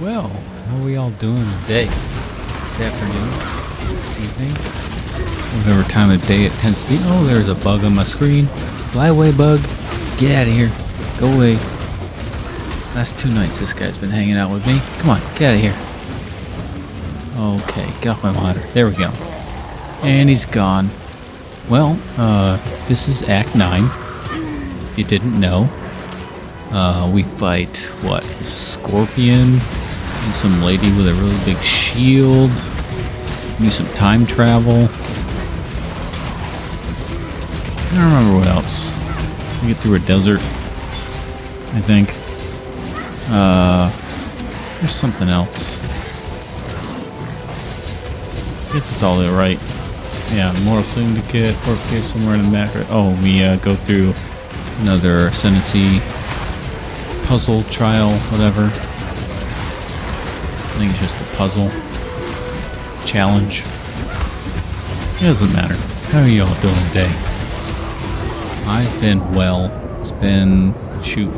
Well, how are we all doing today? This afternoon? This evening? Whatever time of day it tends to be. Oh, there's a bug on my screen. Fly away, bug. Get out of here. Go away. Last 2 nights this guy's been hanging out with me. Come on, get out of here. Okay, get off my monitor. There we go. And he's gone. Well, this is Act 9. If you didn't know. We fight, what, a scorpion and some lady with a really big shield. Do some time travel. I don't remember what else. We get through a desert, I think. There's something else. I guess it's all right. Yeah, Moral Syndicate, Court case somewhere in the back. Oh, we go through another Ascendancy puzzle, trial, whatever. I think it's just a puzzle. Challenge. It doesn't matter. How are you all doing today? I've been well. It's been, shoot,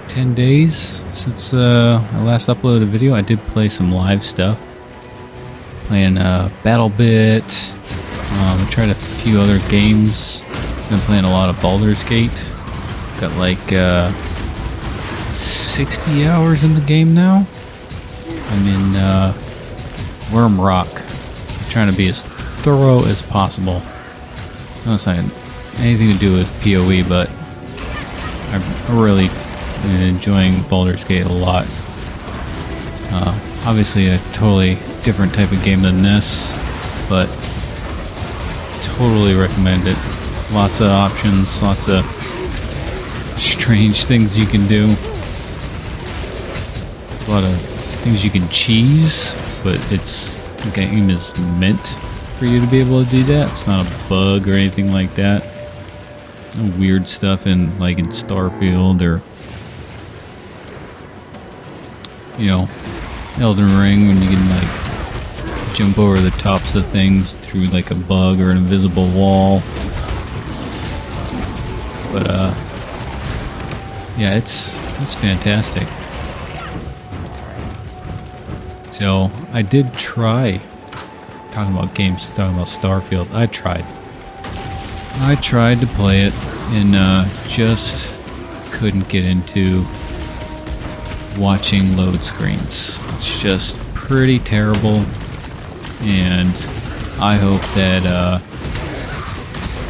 10 days since I last uploaded a video. I did play some live stuff. Playing BattleBit. I tried a few other games. Been playing a lot of Baldur's Gate. Got like 60 hours in the game now. I'm in Worm Rock. I'm trying to be as thorough as possible. Not saying anything to do with PoE, but I'm really enjoying Baldur's Gate a lot. Obviously a totally different type of game than this, but totally recommend it. Lots of options, lots of strange things you can do. A lot of things you can cheese, but the game is meant for you to be able to do that. It's not a bug or anything like that. No weird stuff in Starfield or Elden Ring when you can jump over the tops of things through like a bug or an invisible wall. But yeah, it's fantastic. So I did try talking about Starfield. I tried to play it and just couldn't get into watching load screens. It's just pretty terrible, and I hope that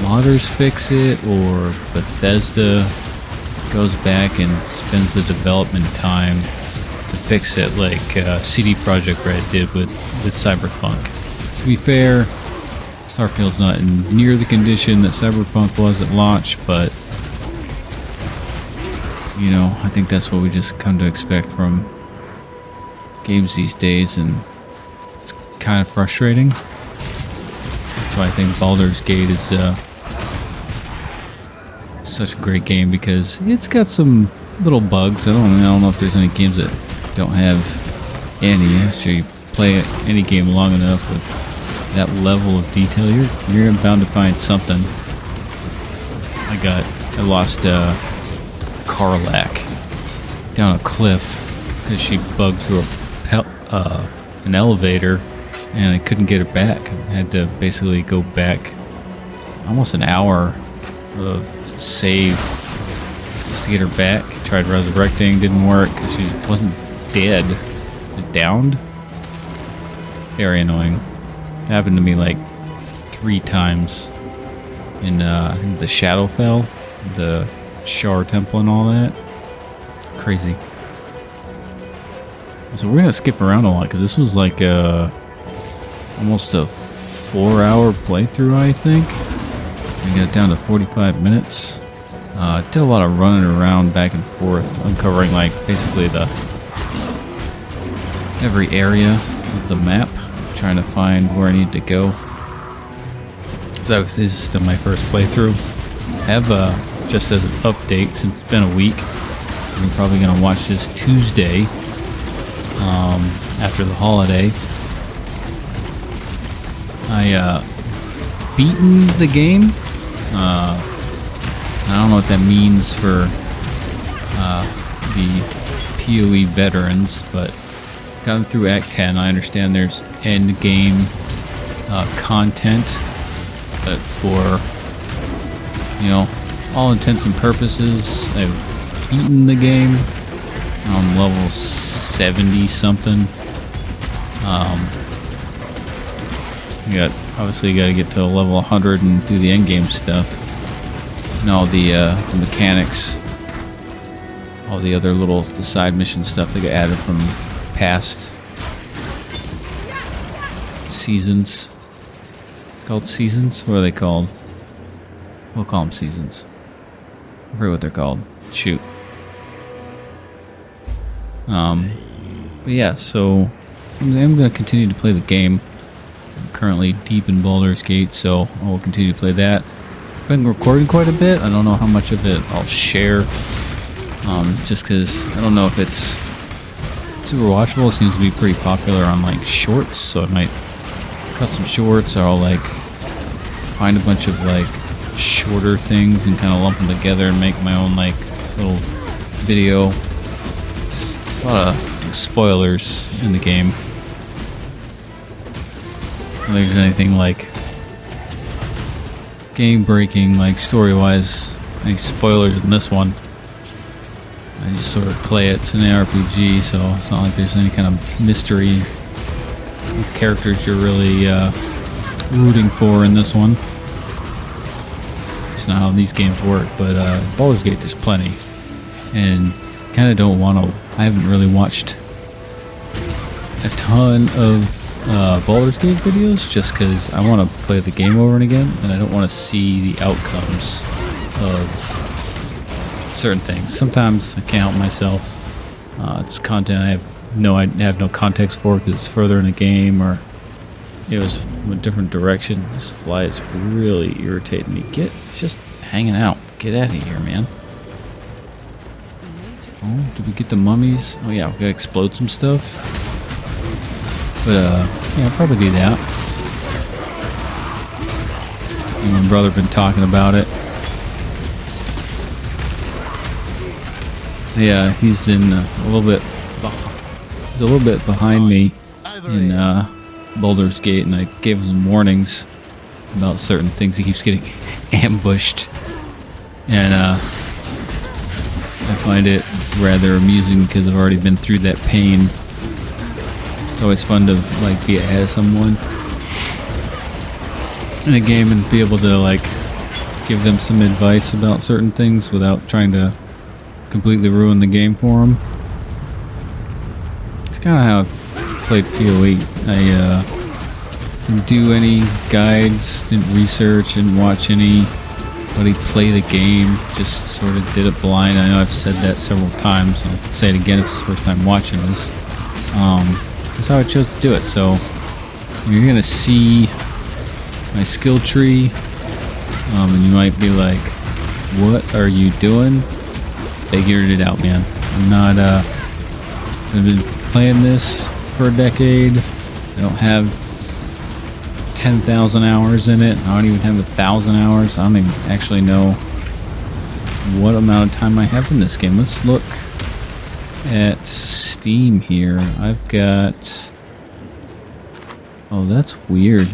modders fix it, or Bethesda goes back and spends the development time to fix it like CD Projekt Red did with Cyberpunk. To be fair, Starfield's not in near the condition that Cyberpunk was at launch, but I think that's what we just come to expect from games these days, and it's kind of frustrating. So I think Baldur's Gate is such a great game because it's got some little bugs. I don't know if there's any games that don't have any. Actually, play any game long enough with that level of detail, you're bound to find something. I lost Carlac down a cliff because she bugged through an elevator, and I couldn't get her back. I had to basically go back almost an hour of save just to get her back. Tried resurrecting, didn't work because she wasn't dead. Downed. Very annoying. It happened to me like 3 times in the Shadowfell, the Shar Temple and all that. Crazy. So we're gonna skip around a lot because this was like almost a 4-hour playthrough, I think. We got down to 45 minutes. Did a lot of running around back and forth, uncovering like basically every area of the map, trying to find where I need to go. So this is still my first playthrough. I have just as an update, since it's been a week, I'm probably gonna watch this Tuesday after the holiday. I beaten the game. I don't know what that means for the PoE veterans, but gotten through Act 10. I understand there's end game content, but for, you know, all intents and purposes, I've beaten the game on level 70 something. Obviously you got to get to level 100 and do the end game stuff and all the mechanics, all the other the side mission stuff that got added from past seasons. Called seasons? What are they called? We'll call them seasons. I forget what they're called. Shoot. But yeah, so I'm going to continue to play the game. I'm currently deep in Baldur's Gate, so I will continue to play that. I've been recording quite a bit. I don't know how much of it I'll share, just because I don't know if it's super watchable. It seems to be pretty popular on like shorts, so I might cut some shorts, or I'll like find a bunch of like shorter things and kind of lump them together and make my own like little video. A lot of spoilers in the game. If there's anything like game breaking, like story wise, any spoilers in this one. I just sort of play it. It's an RPG, so it's not like there's any kind of mystery characters you're really rooting for in this one. It's not how these games work, but Baldur's Gate there's plenty. And kind of don't want to. I haven't really watched a ton of Baldur's Gate videos just because I want to play the game over and again, and I don't want to see the outcomes of certain things. Sometimes I can't help myself. It's content I have no context for because it's further in the game, or it was from a different direction. This fly is really irritating me. It's just hanging out. Get out of here, man. Oh, did we get the mummies? Oh yeah, we gotta explode some stuff. But yeah, I'll probably do that. Me and my brother have been talking about it. Yeah, he's in a little bit. He's a little bit behind me in Baldur's Gate, and I gave him some warnings about certain things. He keeps getting ambushed, and I find it rather amusing because I've already been through that pain. It's always fun to like be ahead of someone in a game and be able to like give them some advice about certain things without trying to completely ruin the game for them. It's kind of how I played PoE. I didn't do any guides, didn't research, didn't watch anybody play the game, just sort of did it blind. I know I've said that several times. I'll say it again if it's the first time watching this. That's how I chose to do it. So you're gonna see my skill tree, and you might be like, "What are you doing?" Figured it out, man. I'm not. I've been playing this for a decade. I don't have 10,000 hours in it. I don't even have 1,000 hours. I don't even actually know what amount of time I have in this game. Let's look at Steam here. I've got... Oh, that's weird.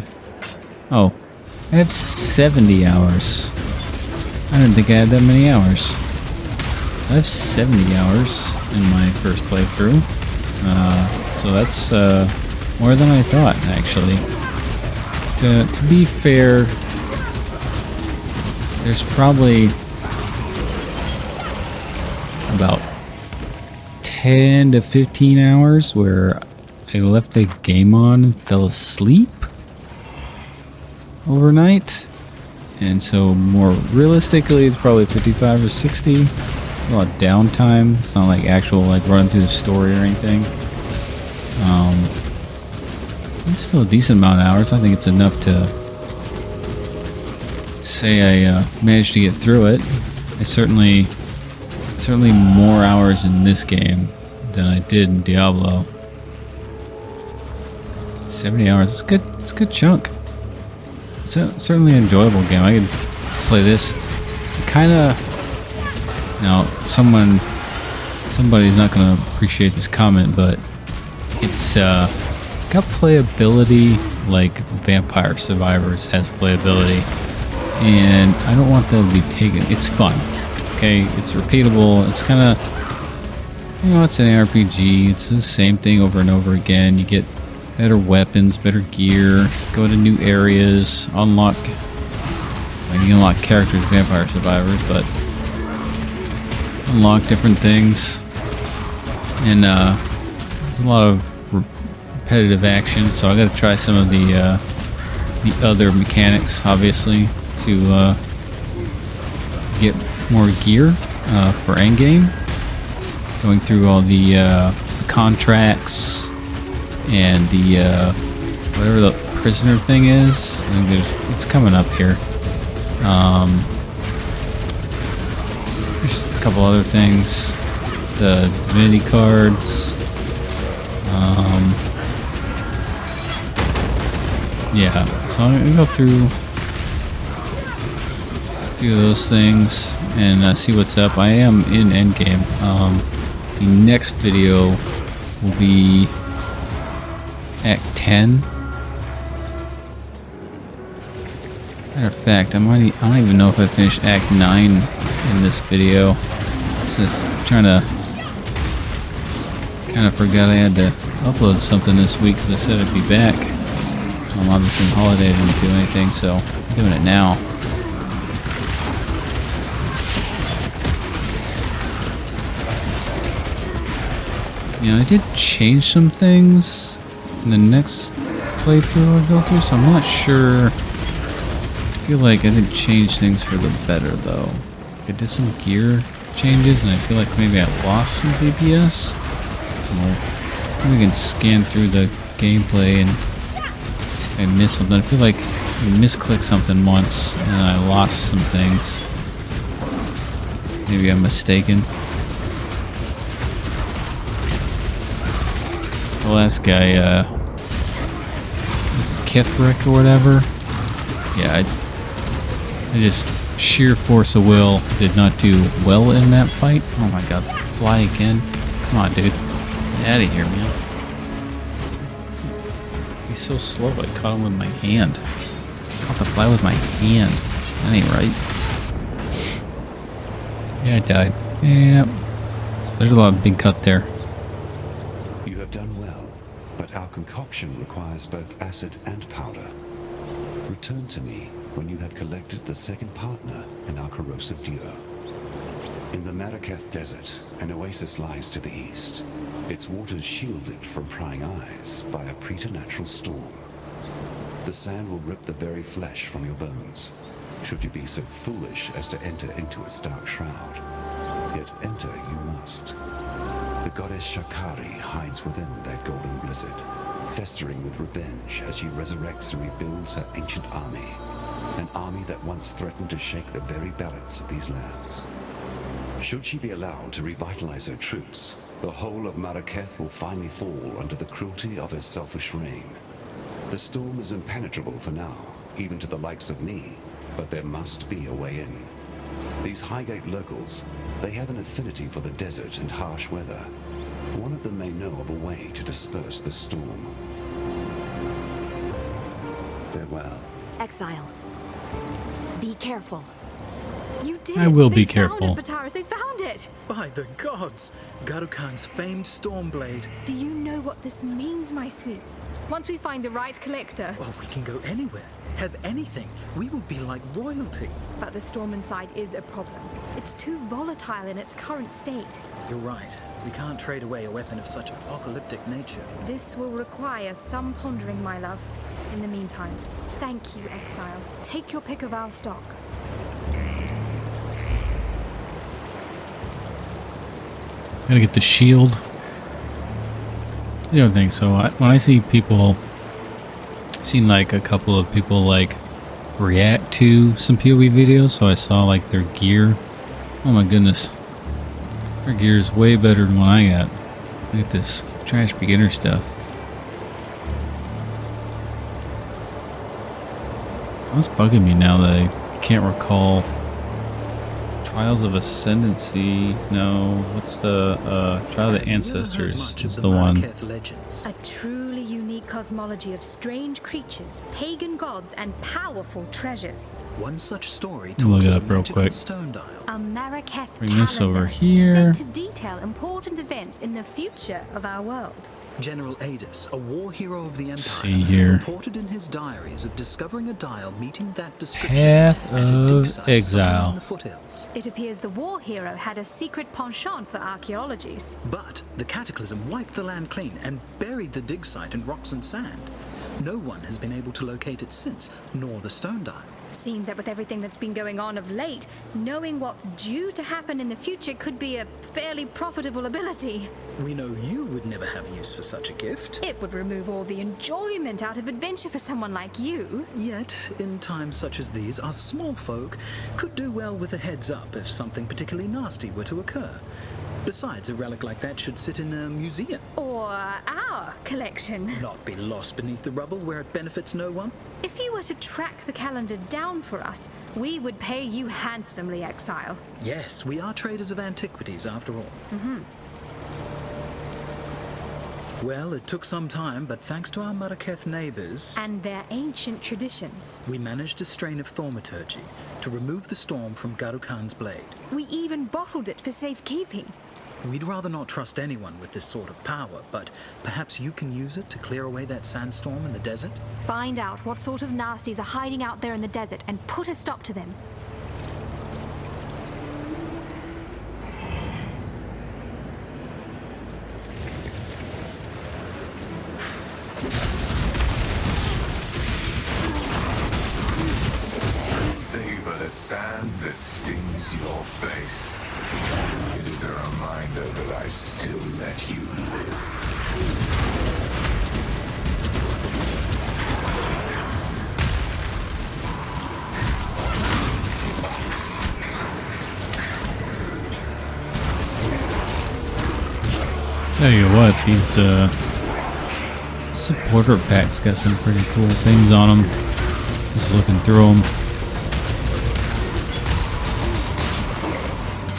Oh, I have 70 hours. I didn't think I had that many hours. I have 70 hours in my first playthrough. So that's more than I thought, actually. To be fair, there's probably about 10 to 15 hours where I left the game on and fell asleep overnight. And so more realistically, it's probably 55 or 60. A lot of downtime. It's not like actual like running through the story or anything. It's still a decent amount of hours. I think it's enough to say I managed to get through it. I certainly more hours in this game than I did in Diablo. 70 hours. It's good. It's a good chunk. It's certainly an enjoyable game. I could play this kind of. Now, someone somebody's not going to appreciate this comment, but it's got playability like Vampire Survivors has playability, and I don't want that to be taken. It's fun, okay? It's repeatable. It's kind of, you know, it's an RPG. It's the same thing over and over again. You get better weapons, better gear, go to new areas, unlock. You unlock characters, Vampire Survivors, but unlock different things, and there's a lot of repetitive action. So I got to try some of the other mechanics, obviously, to get more gear for endgame. Going through all the contracts and the whatever the prisoner thing is. I think it's coming up here. There's a couple other things. The divinity cards. Yeah, so I'm gonna go through a few of those things and see what's up. I am in endgame. The next video will be Act 10. Matter of fact, I don't even know if I finished Act 9 in this video. So I'm trying to, kind of forgot I had to upload something this week because I said I'd be back. I'm obviously on holiday, I didn't do anything, so I'm doing it now. You know, I did change some things in the next playthrough I go through, so I'm not sure. I feel like I didn't change things for the better, though. I did some gear changes, and I feel like maybe I lost some DPS. So we can scan through the gameplay and see if I missed something. I feel like I misclicked something once, and I lost some things. Maybe I'm mistaken. The last guy, was it Kithric or whatever? Yeah, I just, sheer force of will, did not do well in that fight. Oh my god, fly again. Come on, dude. Get out of here, man. He's so slow, I caught him with my hand. I caught the fly with my hand. That ain't right. Yeah, I died. Yeah. There's a lot of big cut there. You have done well, but our concoction requires both acid and powder. Return to me when you have collected the second partner in our corrosive duo. In the Marraketh Desert, an oasis lies to the east. Its waters shielded from prying eyes by a preternatural storm. The sand will rip the very flesh from your bones, should you be so foolish as to enter into its dark shroud. Yet enter you must. The goddess Shakari hides within that golden blizzard, festering with revenge as she resurrects and rebuilds her ancient army. An army that once threatened to shake the very balance of these lands. Should she be allowed to revitalize her troops, the whole of Marraketh will finally fall under the cruelty of her selfish reign. The storm is impenetrable for now, even to the likes of me, but there must be a way in. These Highgate locals, they have an affinity for the desert and harsh weather. One of them may know of a way to disperse the storm. Farewell. Exile. Be careful. You did it! I will be They found careful. it, Bataris, they found it! By the gods! Garukhan's famed Stormblade. Do you know what this means, my sweet? Once we find the right collector. Oh, we can go anywhere, have anything. We will be like royalty. But the storm inside is a problem. It's too volatile in its current state. You're right. We can't trade away a weapon of such apocalyptic nature. This will require some pondering, my love. In the meantime, thank you, Exile. Take your pick of our stock. Gotta get the shield. The other thing, so when I see people, seen like a couple of people like react to some POV videos, so I saw like their gear. Oh my goodness, their gear is way better than what I got. Look at this trash beginner stuff. It's bugging me now that I can't recall Trials of Ascendancy. No, what's the Trial of the Ancestors is the one. Legends? A truly unique cosmology of strange creatures, pagan gods, and powerful treasures. One such story Look talks it of up a real magical quick. stone dial. A Marrakech Bring this calendar over here. sent to detail important events in the future of our world. General Adis, a war hero of the Empire, See here. reported in his diaries of discovering a dial meeting that description Path at a dig of site somewhere Exile. in the foothills. It appears the war hero had a secret penchant for archaeologies. But the cataclysm wiped the land clean and buried the dig site in rocks and sand. No one has been able to locate it since, nor the stone dial. Seems that with everything that's been going on of late, knowing what's due to happen in the future could be a fairly profitable ability. We know you would never have use for such a gift. It would remove all the enjoyment out of adventure for someone like you. Yet, in times such as these, us small folk could do well with a heads up if something particularly nasty were to occur. Besides, a relic like that should sit in a museum, Or our collection. not be lost beneath the rubble where it benefits no one. If you were to track the calendar down for us, we would pay you handsomely, Exile. Yes, we are traders of antiquities after all. Well, it took some time, but thanks to our Marrakech neighbors, And their ancient traditions. we managed a strain of thaumaturgy to remove the storm from Garu Khan's blade. We even bottled it for safekeeping. We'd rather not trust anyone with this sort of power, but perhaps you can use it to clear away that sandstorm in the desert? Find out what sort of nasties are hiding out there in the desert and put a stop to them. Savor the sand that stings your face. It is a reminder that I still let you live. Tell you what, these supporter packs got some pretty cool things on them. Just looking through them.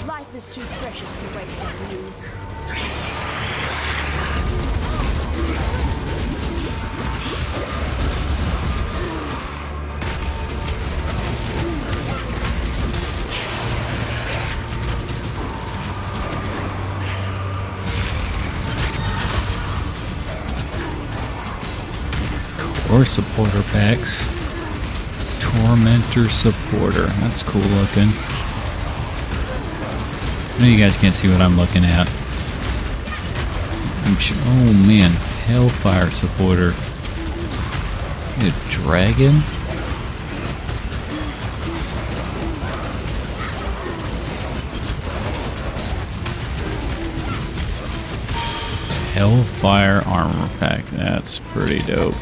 Life is too precious to waste on you. Or supporter packs. Tormentor supporter. That's cool looking. I know you guys can't see what I'm looking at. I'm sure. Oh man, Hellfire supporter. A dragon. Hellfire armor pack. That's pretty dope.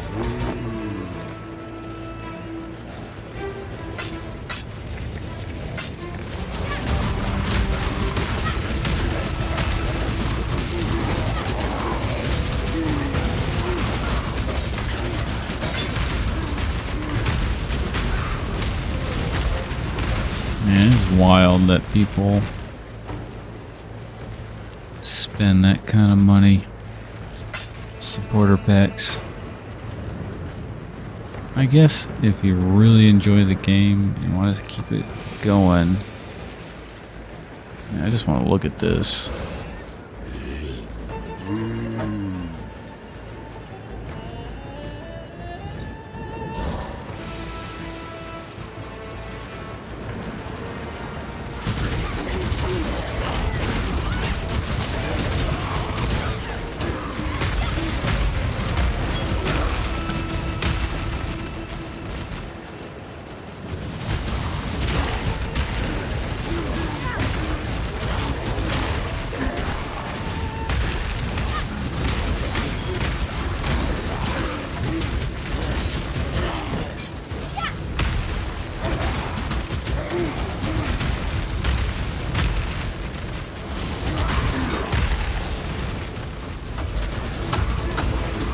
Man, it's wild that people spend that kind of money. Supporter packs. I guess if you really enjoy the game and want to keep it going, I just want to look at this.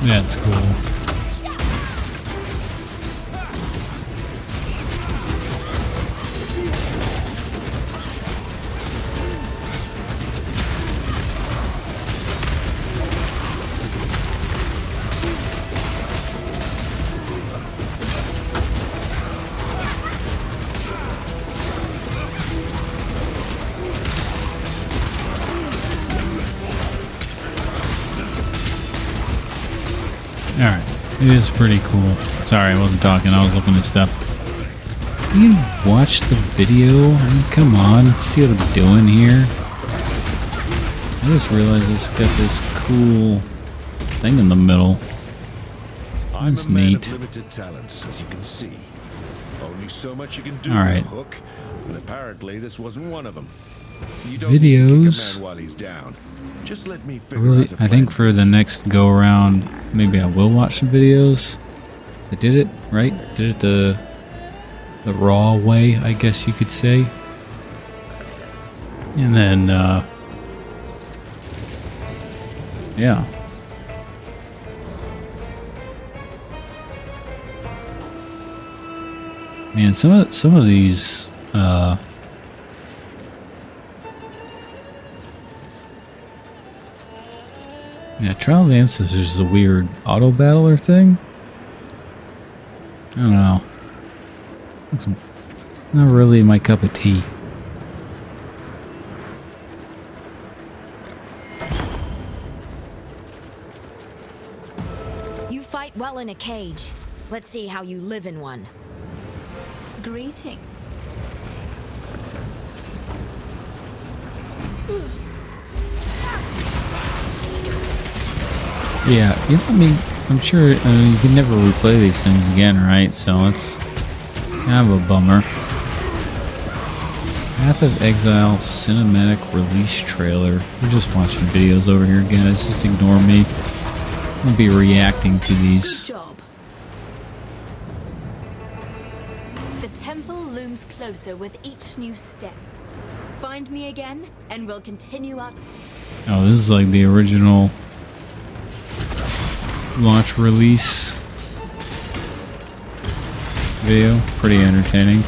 That's cool. It is pretty cool. Sorry, I wasn't talking. I was looking at stuff. You watch the video? I mean, come on. See what I'm doing here? I just realized it's got this cool thing in the middle. I'm That's a man neat. of limited talents, as you can see. Only so much you can do All right. with a hook, and apparently this wasn't one of them. You don't need to Videos. kick a man while he's down. Just let me figure Really, out a I think plan. for the next go around, maybe I will watch some videos. I did it right. Did it the raw way, I guess you could say. And then, yeah. Man, some of these, yeah, Trial of the Ancestors is a weird auto battler thing. I don't know. It's not really my cup of tea. You fight well in a cage. Let's see how you live in one. Greetings. Yeah, you know, I mean, I'm sure you can never replay these things again, right? So it's kind of a bummer. Path of Exile cinematic release trailer. We're just watching videos over here, guys. Just ignore me. I'll be reacting to Good these. job. The temple looms closer with each new step. Find me again, and we'll continue our... Oh, this is like the original launch release video. Pretty entertaining.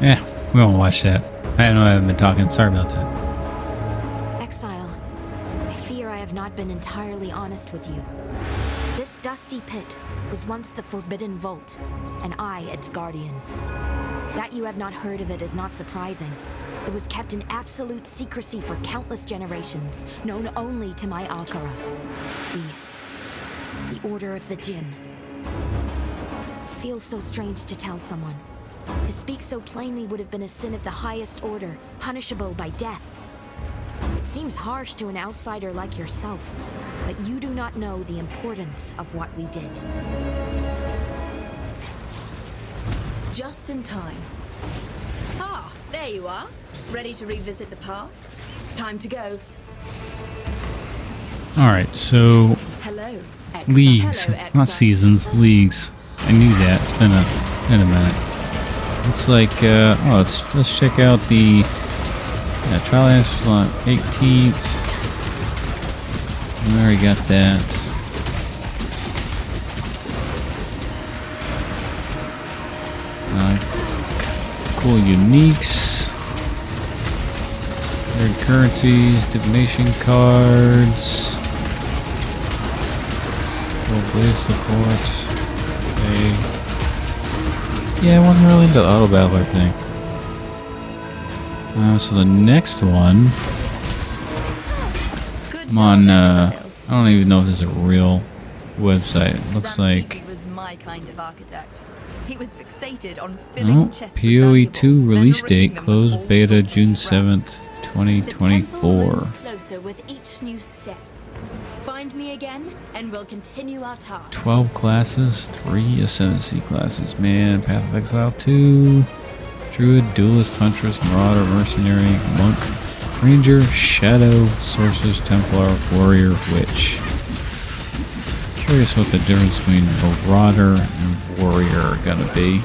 Yeah, we won't watch that. I know I haven't been talking. Sorry about that. Exile, I fear I have not been entirely honest with you. This dusty pit was once the Forbidden Vault, and I its guardian. That you have not heard of it is not surprising. It was kept in absolute secrecy for countless generations, known only to my Alkara. The Order of the Jinn. It feels so strange to tell someone. To speak so plainly would have been a sin of the highest order, punishable by death. It seems harsh to an outsider like yourself, but you do not know the importance of what we did. Just in time. Ah, there you are. Ready to revisit the past? Time to go. Alright, so Hello, Exile. leagues, Hello, Exile. not seasons, leagues. I knew that. It's been a minute. Looks like, let's check out the trial answers on 18th. We already got that. Cool uniques. Rare currencies, divination cards. Full blaze support. Okay. Yeah, I wasn't really into the auto battler thing. So the next one, Good I'm on, job, Exile. I don't even know if this is a real website. It looks like, Zamtiki was my kind of architect. He was fixated on filling oh, chests with PoE2 valuables, release then date, ridding them with closed all beta sorts of June dross. 7th, The temple 2024. looms closer with each new step. Find me again, and we'll continue our task. 12 classes, 3 Ascendancy classes. Man, Path of Exile 2, Druid, Duelist, Huntress, Marauder, Mercenary, Monk, Ranger, Shadow, Sorceress, Templar, Warrior, Witch. Curious what the difference between Marauder and Warrior are gonna be.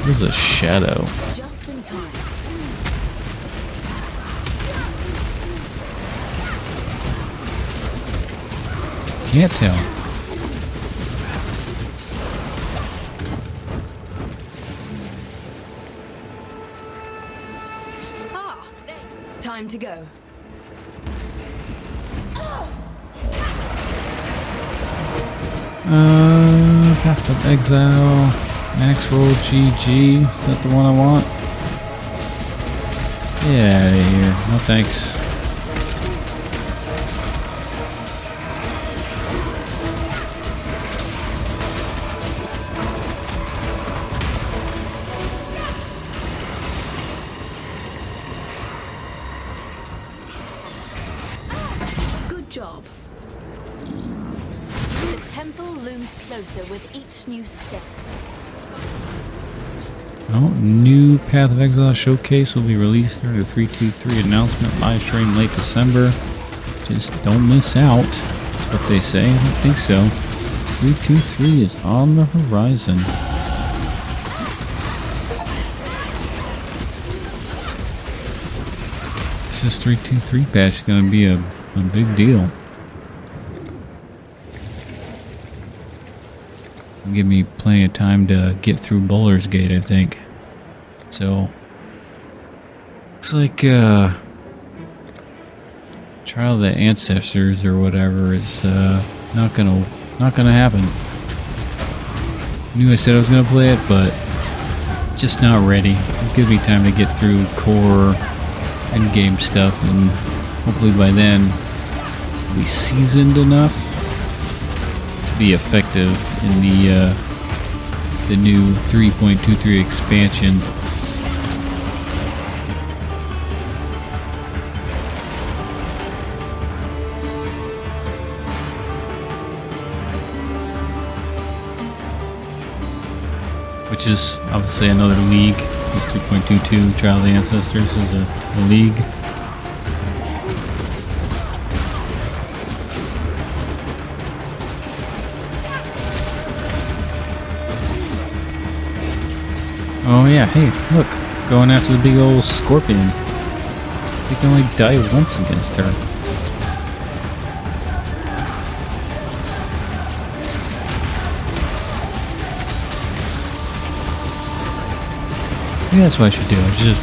What is a Shadow? Just in time. Can't tell. to go. Path of Exile, Max Roll GG. Is that the one I want? Get out of here. No thanks. Good job. The temple looms closer with each new step. Oh, new Path of Exile showcase will be released during the 323 announcement live stream late December. Just don't miss out. That's what they say. I don't think so. 323 is on the horizon. This 323 patch is going to be a big deal. It'll give me plenty of time to get through Bowler's Gate, I think. So, looks like Trial of the Ancestors or whatever is not gonna happen. Knew I said I was gonna play it, but just not ready. It gives me time to get through core and game stuff, and hopefully by then I'll be seasoned enough to be effective in the new 3.23 expansion. Which is obviously another league. This 2.22 Trial of the Ancestors is a league. Oh yeah, hey, look. Going after the big old scorpion. They can only die once against her. Maybe that's what I should do. I should just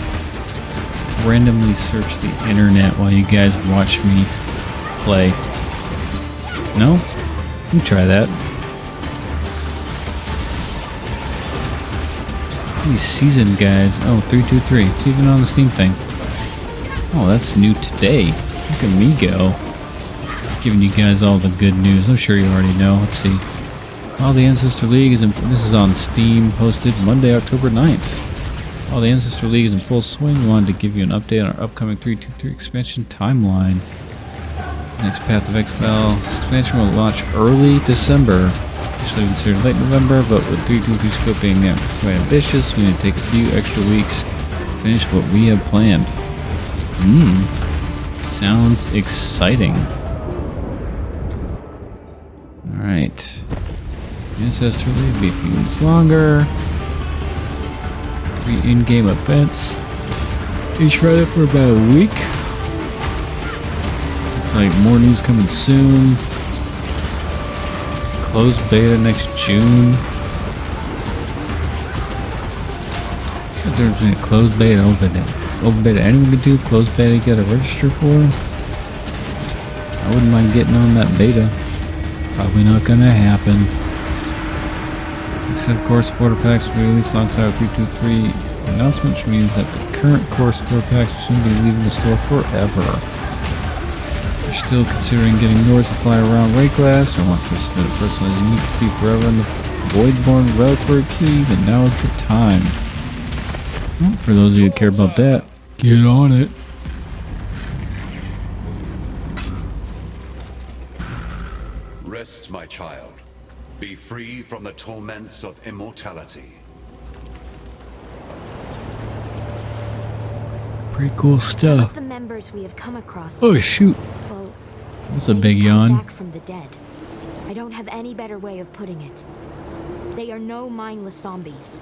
randomly search the internet while you guys watch me play. No? You can try that. These seasoned guys. Oh, 323. It's even on the Steam thing. Oh, that's new today. Look at me go. Giving you guys all the good news. I'm sure you already know. Let's see. All the Ancestor League is in. This is on Steam. Posted Monday, October 9th. While the Ancestor League is in full swing, we wanted to give you an update on our upcoming 323 expansion timeline. Next Path of Exile expansion will launch early December. Initially considered late November, but with 323 scope being quite ambitious, we need to take a few extra weeks to finish what we have planned. Sounds exciting. Alright. Ancestor League be a few minutes longer. In-game events. Each run it for about a week. Looks like more news coming soon. Closed beta next June. There's a closed beta, open beta. Anyone can do closed beta you gotta register for? I wouldn't mind getting on that beta. Probably not gonna happen. Except core supporter packs will be released alongside our 323 announcement, which means that the current core supporter packs will soon be leaving the store forever. They're still considering getting your supply around rate glass or want to submit a personalized unique to be forever in the Voidborn Reliquary Key, then now is the time. Well, for those of you who care about that, get on it. Rest, my child. Be free from the torments of immortality. Pretty cool Some of stuff. the members we have come across. Oh shoot. Well, That's a they've big come yawn. back from the dead. I don't have any better way of putting it. They are no mindless zombies.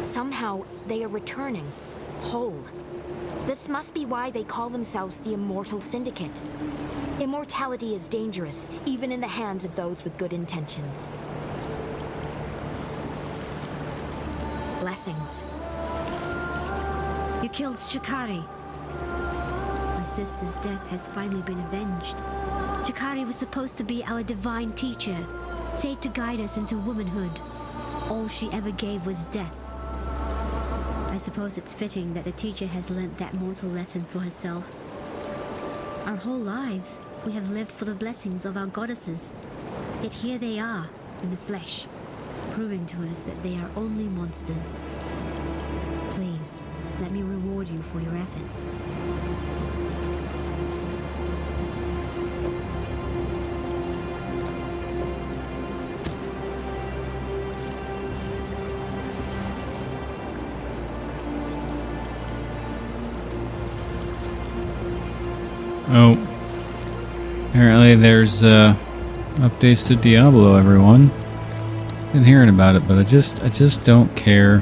Somehow, they are returning, whole. This must be why they call themselves the Immortal Syndicate. Immortality is dangerous, even in the hands of those with good intentions. Blessings. You killed Shikari. I sister's death has finally been avenged. Chikari was supposed to be our divine teacher, said to guide us into womanhood. All she ever gave was death. I suppose it's fitting that the teacher has learnt that mortal lesson for herself. Our whole lives, we have lived for the blessings of our goddesses. Yet here they are, in the flesh, proving to us that they are only monsters. Please, let me reward you for your efforts. Oh, apparently there's updates to Diablo, everyone. Been hearing about it, but I just don't care.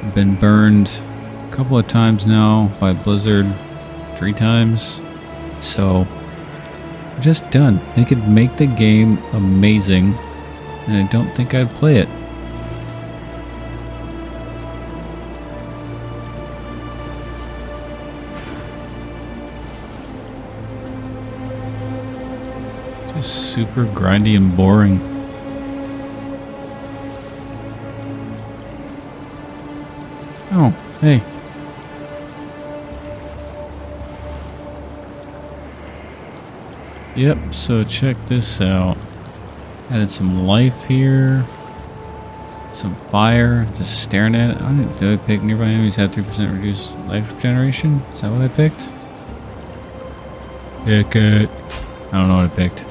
I've been burned a couple of times now by Blizzard, 3 times, so I'm just done. They could make the game amazing, and I don't think I'd play it. Super grindy and boring. Oh, hey. Yep, so check this out. Added some life here. Some fire. Just staring at it. Did I pick nearby enemies have 3% reduced life generation? Is that what I picked? Pick it. I don't know what I picked.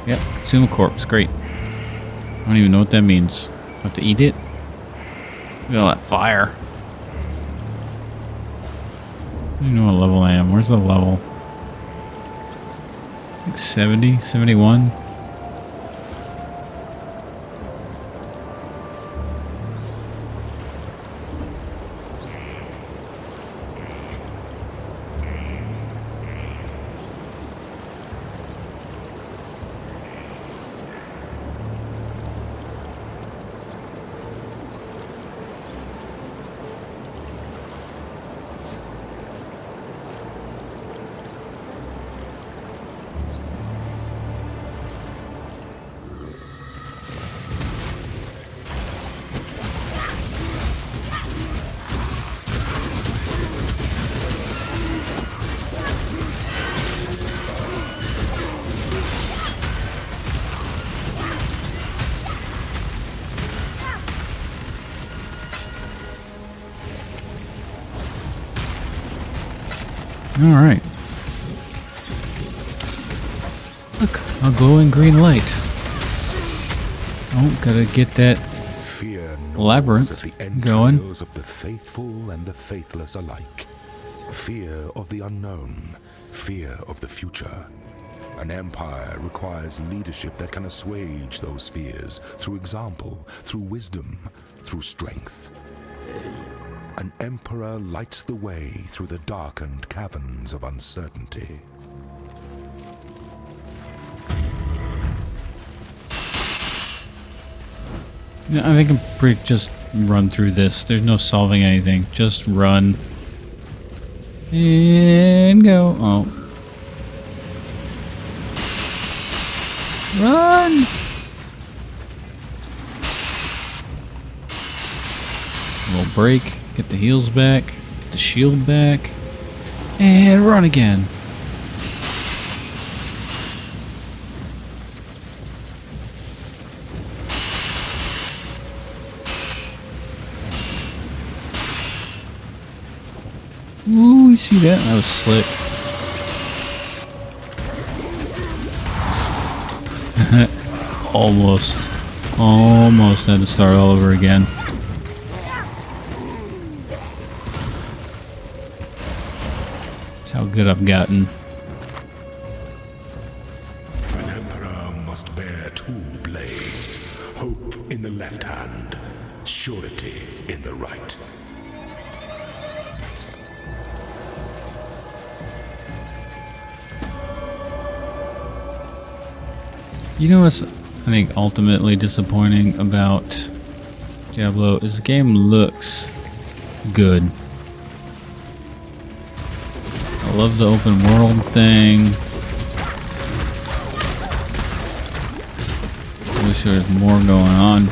Yep, consume a corpse. Great. I don't even know what that means. Have to eat it? Look at all that fire. I don't even know what level I am. Where's the level? Like 70? 71? Alright. Look, a glowing green light. Oh, gotta get that Fear labyrinth gnaws at the going. entrails of the faithful and the faithless alike. Fear of the unknown, fear of the future. An empire requires leadership that can assuage those fears through example, through wisdom, through strength. An emperor lights the way through the darkened caverns of uncertainty. Yeah, I think I'm pretty just run through this. There's no solving anything. Just run. And go. Oh. Run! A little break. Get the heals back. Get the shield back. And run again. Ooh, you see that? That was slick. Almost. Almost had to start all over again. That's how good I've gotten. An emperor must bear 2 blades. Hope in the left hand, surety in the right. You know what's, I think, ultimately disappointing about Diablo is the game looks good. A love the open world thing. Wish there was more going on.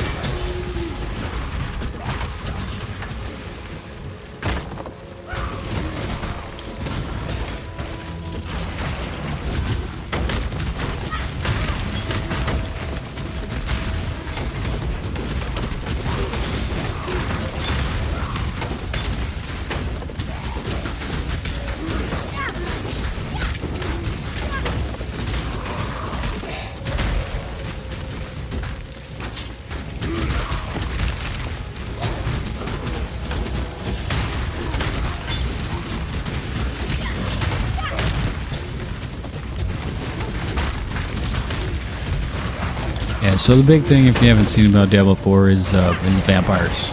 Yeah, so the big thing, if you haven't seen about Diablo 4, is vampires.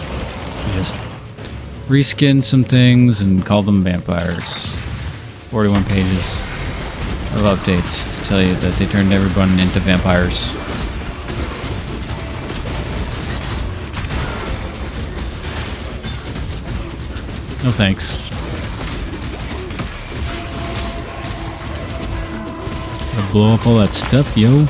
You just reskin some things and call them vampires. 41 pages of updates to tell you that they turned everyone into vampires. No thanks. Gotta blow up all that stuff, yo.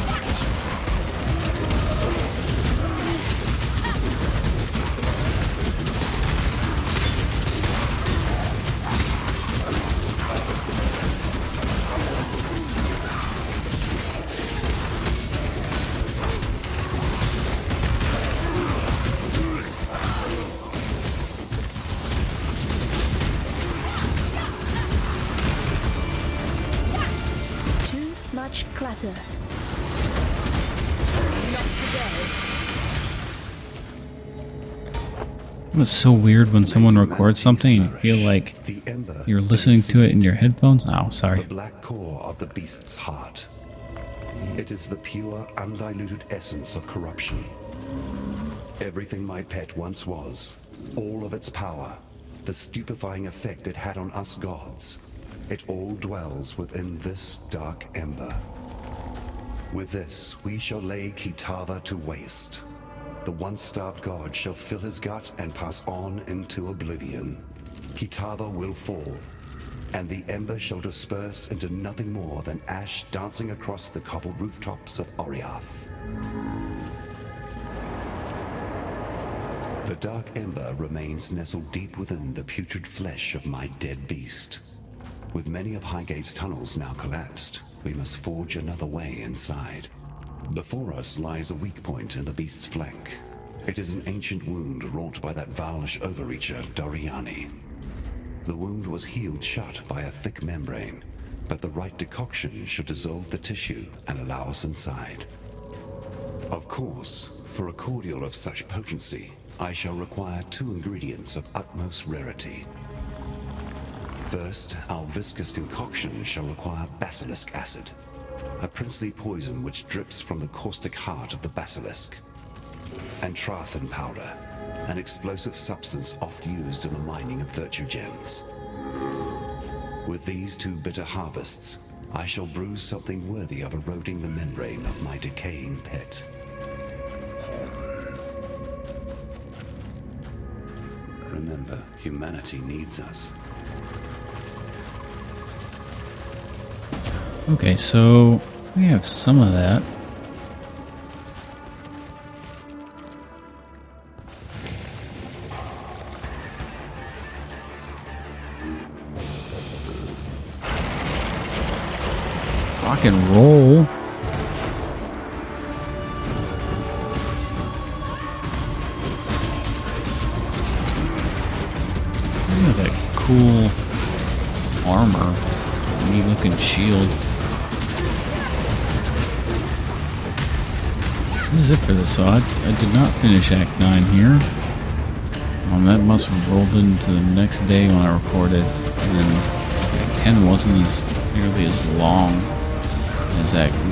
Much clutter. Not today. It's so weird when someone records something and you feel like you're listening to it in your headphones. Oh, sorry. The black core of the beast's heart. It is the pure, undiluted essence of corruption. Everything my pet once was, all of its power, the stupefying effect it had on us gods, it all dwells within this dark ember. With this, we shall lay Kitava to waste. The once-starved god shall fill his gut and pass on into oblivion. Kitava will fall, and the ember shall disperse into nothing more than ash dancing across the cobbled rooftops of Oriath. The dark ember remains nestled deep within the putrid flesh of my dead beast. With many of Highgate's tunnels now collapsed, we must forge another way inside. Before us lies a weak point in the beast's flank. It is an ancient wound wrought by that Valish overreacher, Doriani. The wound was healed shut by a thick membrane, but the right decoction should dissolve the tissue and allow us inside. Of course, for a cordial of such potency, I shall require 2 ingredients of utmost rarity. First, our viscous concoction shall require basilisk acid, a princely poison which drips from the caustic heart of the basilisk, and Trathan powder, an explosive substance oft used in the mining of virtue gems. With these 2 bitter harvests, I shall brew something worthy of eroding the membrane of my decaying pet. Remember, humanity needs us. Okay, so we have some of that. Rock and roll. Look at that cool armor. Neat looking shield. This is it for this, so I did not finish Act 9 here. That must have rolled into the next day when I recorded. And then Act 10 wasn't nearly as long as Act 9.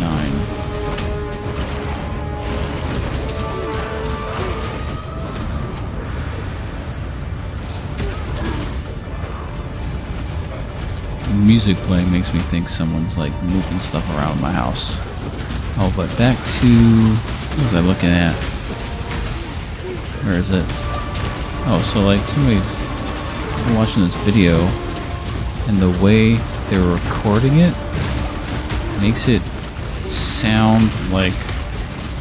The music playing makes me think someone's like moving stuff around my house. Oh, but back to... what was I looking at? Where is it? Oh, so like somebody's watching this video, and the way they were recording it, makes it sound like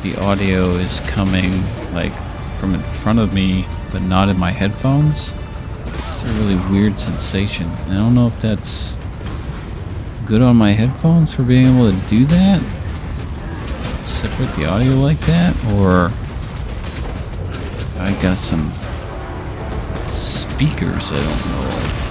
the audio is coming like from in front of me, but not in my headphones. It's a really weird sensation. And I don't know if that's good on my headphones for being able to do that, separate the audio like that, or I got some speakers I don't know of.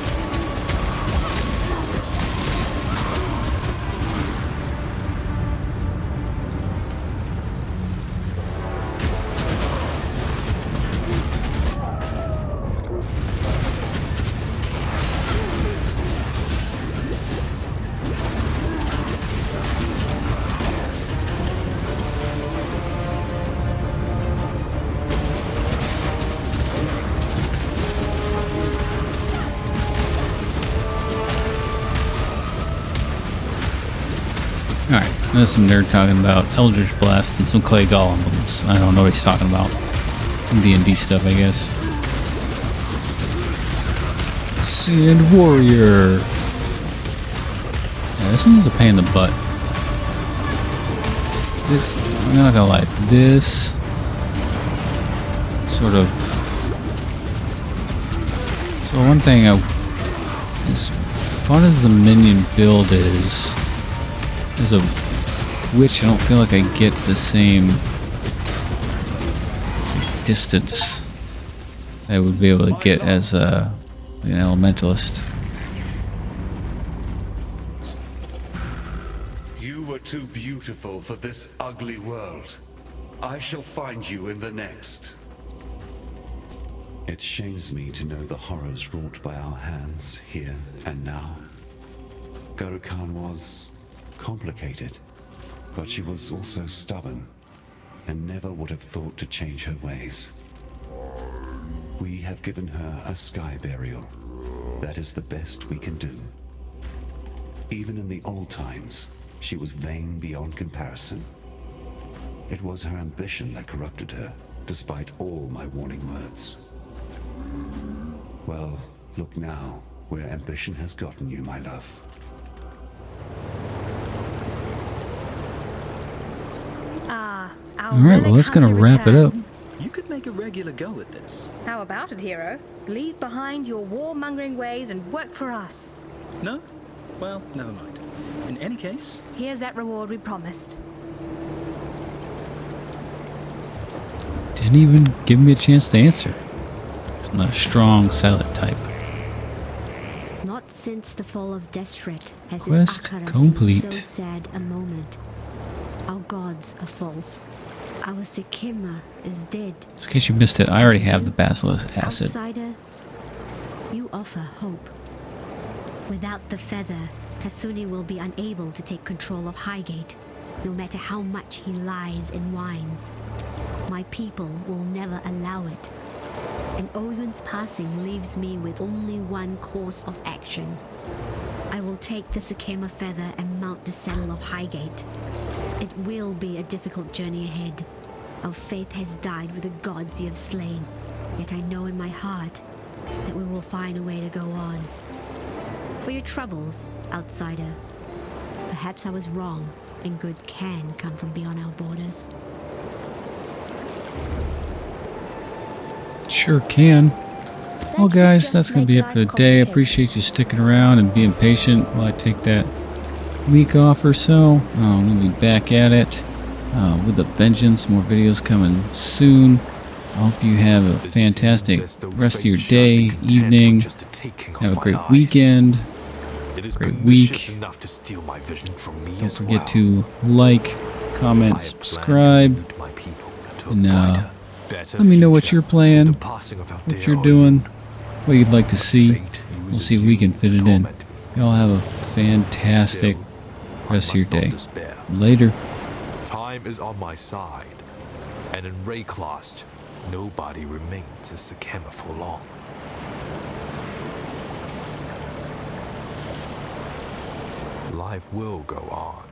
Alright, there's some nerd talking about Eldritch Blast and some clay golems. I don't know what he's talking about. Some D&D stuff, I guess. Sand Warrior. Yeah, this one's a pain in the butt. This, I'm not gonna lie, this sort of... So one thing, as fun as the minion build is, as a witch, I don't feel like I get the same distance I would be able to get as an elementalist. You were too beautiful for this ugly world. I shall find you in the next. It shames me to know the horrors wrought by our hands here and now. Gurukhan was complicated, but she was also stubborn and never would have thought to change her ways. We have given her a sky burial. That is the best we can do. Even in the old times, she was vain beyond comparison. It was her ambition that corrupted her, despite all my warning words. Well, look now, where ambition has gotten you, my love. Alright, well that's gonna wrap it up. You could make a regular go at this. How about it, hero? Leave behind your warmongering ways and work for us. No? Well, never mind. In any case... Here's that reward we promised. Didn't even give me a chance to answer. I'm a strong, silent type. Not since the fall of Destret has Quest this Akara complete. seen so sad a moment. Our gods are false. Our Sekima is dead. Just in case you missed it, I already have the Basilisk Acid. Outsider, you offer hope. Without the feather, Tasuni will be unable to take control of Highgate, no matter how much he lies and whines. My people will never allow it. And Oyun's passing leaves me with only one course of action. I will take the Sekima feather and mount the saddle of Highgate. It will be a difficult journey ahead. Our faith has died with the gods you have slain. Yet I know in my heart that we will find a way to go on. For your troubles, outsider, perhaps I was wrong and good can come from beyond our borders. Sure can. Well guys, that's going to be it for the day. I appreciate you sticking around and being patient while I take that week off or so. I'm going to be back at it with a vengeance. More videos coming soon. I hope you have a fantastic rest of your day, evening. Have a great weekend. Great week. Don't forget to like, comment, subscribe. And let me know what you're playing, what you're doing, what you'd like to see. We'll see if we can fit it in. Y'all have a fantastic rest of your day. Later. Time is on my side, and in Rayclast, nobody remains a Sekema for long. Life will go on.